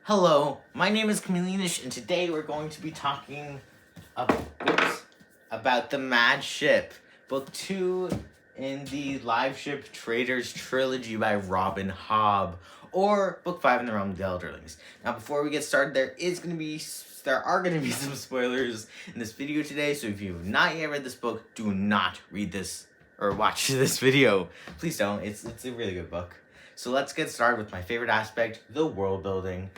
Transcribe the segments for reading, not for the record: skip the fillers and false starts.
Hello, my name is Chameleonish, and today we're going to be talking about The Mad Ship, Book 2 in the Live Ship Traders Trilogy by Robin Hobb, or Book 5 in the Realm of the Elderlings. Now, before we get started, there are going to be some spoilers in this video today, so if you have not yet read this book, do not read this or watch this video. Please don't. It's a really good book. So let's get started with my favorite aspect, the world building.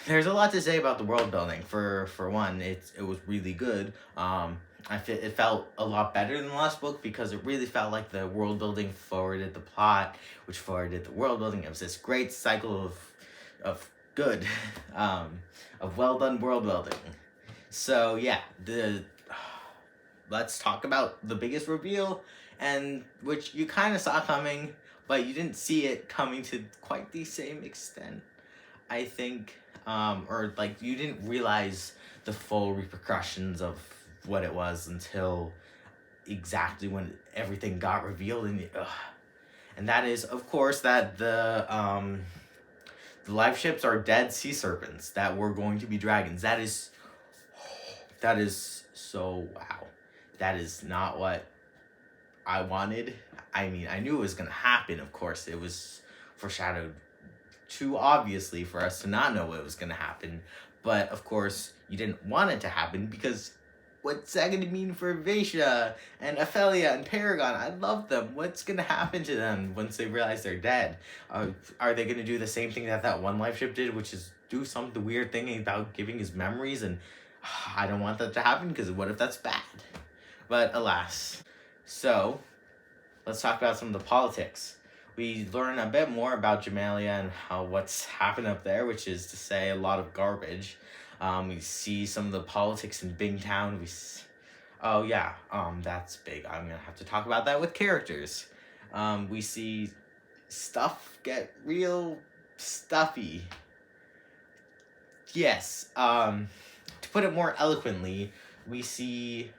There's a lot to say about the world building. For one, it was really good. It felt a lot better than the last book because it really felt like the world building forwarded the plot, which forwarded the world building. It was this great cycle of good, of well done world building. So yeah, let's talk about the biggest reveal, and which you kind of saw coming, but you didn't see it coming to quite the same extent. I think, or like you didn't realize the full repercussions of what it was until exactly when everything got revealed, and that is, of course, that the live ships are dead sea serpents that were going to be dragons. That is so wow. That is not what I wanted. I mean, I knew it was gonna happen. Of course, it was foreshadowed too obviously for us to not know what was going to happen, but of course you didn't want it to happen because what's that going to mean for Vaisha and Ophelia and Paragon? I love them. What's going to happen to them once they realize they're dead? Are they going to do the same thing that one life ship did, which is do some weird thing about giving his memories? And I don't want that to happen because what if that's bad? But alas. So let's talk about some of the politics. We learn a bit more about Jamalia and what's happened up there, which is to say a lot of garbage. We see some of the politics in Bingtown. That's big. I'm going to have to talk about that with characters. We see stuff get real stuffy. Yes, to put it more eloquently, we see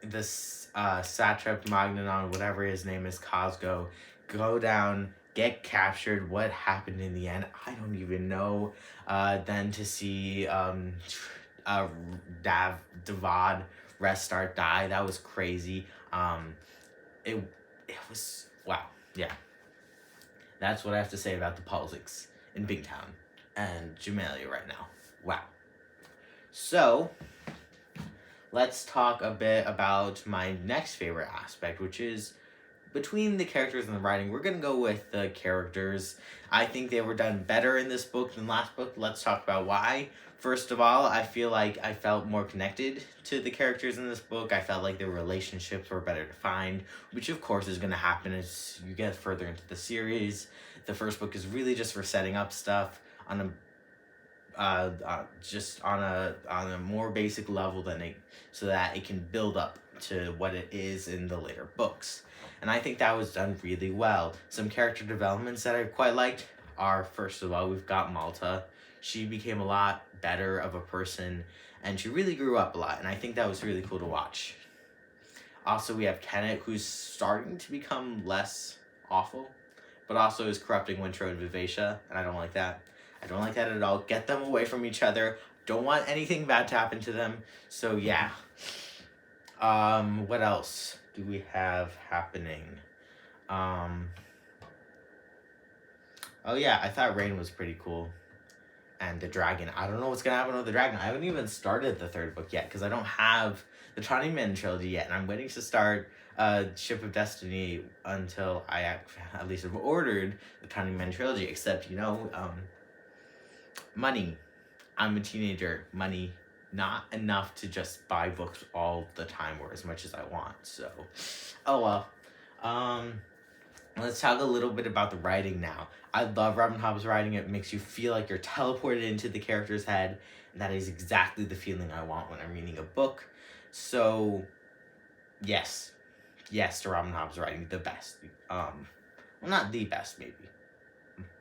this satrap Magnanon, whatever his name is, Cosgo, go down, get captured. What happened in the end, I don't even know. Then to see Davad Restart die, that was crazy. It was wow. Yeah, that's what I have to say about the politics in Bingtown and Jamalia right now. Wow. So let's talk a bit about my next favorite aspect, which is between the characters and the writing. We're going to go with the characters. I think they were done better in this book than last book. Let's talk about why. First of all, I feel like I felt more connected to the characters in this book. I felt like their relationships were better defined, which of course is going to happen as you get further into the series. The first book is really just for setting up stuff on a more basic level so that it can build up to what it is in the later books. And I think that was done really well. Some character developments that I quite liked are, first of all, we've got Malta. She became a lot better of a person, and she really grew up a lot, and I think that was really cool to watch. Also, we have Kenneth, who's starting to become less awful, but also is corrupting Wintrow and Vivacia, and I don't like that. I don't like that at all. Get them away from each other. Don't want anything bad to happen to them. So yeah. What else do we have happening? I thought Rain was pretty cool. And the dragon. I don't know what's gonna happen with the dragon. I haven't even started the third book yet because I don't have the Tawny Men trilogy yet, and I'm waiting to start Ship of Destiny until I at least have ordered the Tawny Men trilogy. Except, money. I'm a teenager. Money, not enough to just buy books all the time or as much as I want. So, oh well. Let's talk a little bit about the writing now. I love Robin Hobb's writing. It makes you feel like you're teleported into the character's head, and that is exactly the feeling I want when I'm reading a book. So, yes to Robin Hobb's writing, the best. Well, not the best, maybe.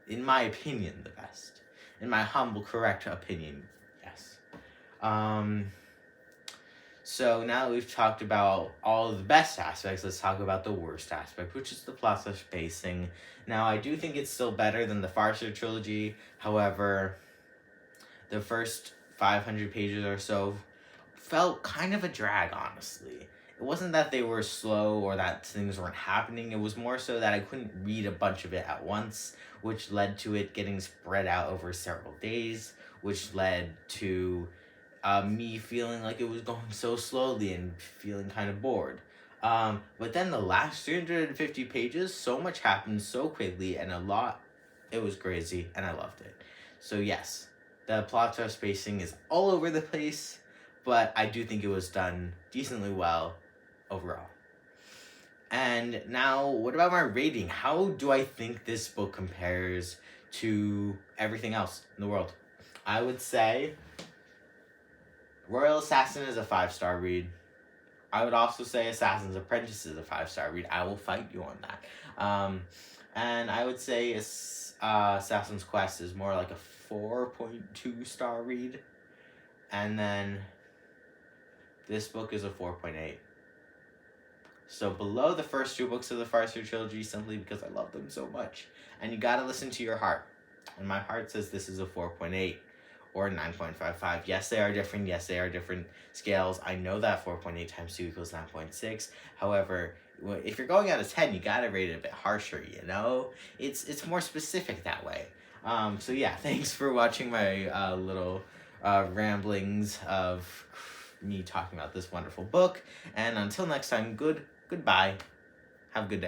In my opinion, the best. In my humble, correct opinion, yes. So now that we've talked about all of the best aspects, let's talk about the worst aspect, which is the plot/pacing. Now, I do think it's still better than the Farseer trilogy. However, the first 500 pages or so felt kind of a drag, honestly. It wasn't that they were slow or that things weren't happening. It was more so that I couldn't read a bunch of it at once, which led to it getting spread out over several days, which led to me feeling like it was going so slowly and feeling kind of bored. But then the last 350 pages, so much happened so quickly and it was crazy and I loved it. So yes, the plot spacing is all over the place, but I do think it was done decently well overall. And now, what about my rating? How do I think this book compares to everything else in the world? I would say Royal Assassin is a 5-star read. I would also say Assassin's Apprentice is a 5-star read. I will fight you on that. And I would say Assassin's Quest is more like a 4.2-star read. And then this book is a 4.8. So below the first 2 books of the Farseer trilogy, simply because I love them so much. And you gotta listen to your heart. And my heart says this is a 4.8 or 9.55. Yes, they are different. Yes, they are different scales. I know that 4.8 times 2 equals 9.6. However, if you're going out of 10, you gotta rate it a bit harsher, you know? It's more specific that way. So yeah, thanks for watching my little ramblings of me talking about this wonderful book. And until next time, goodbye. Have a good day.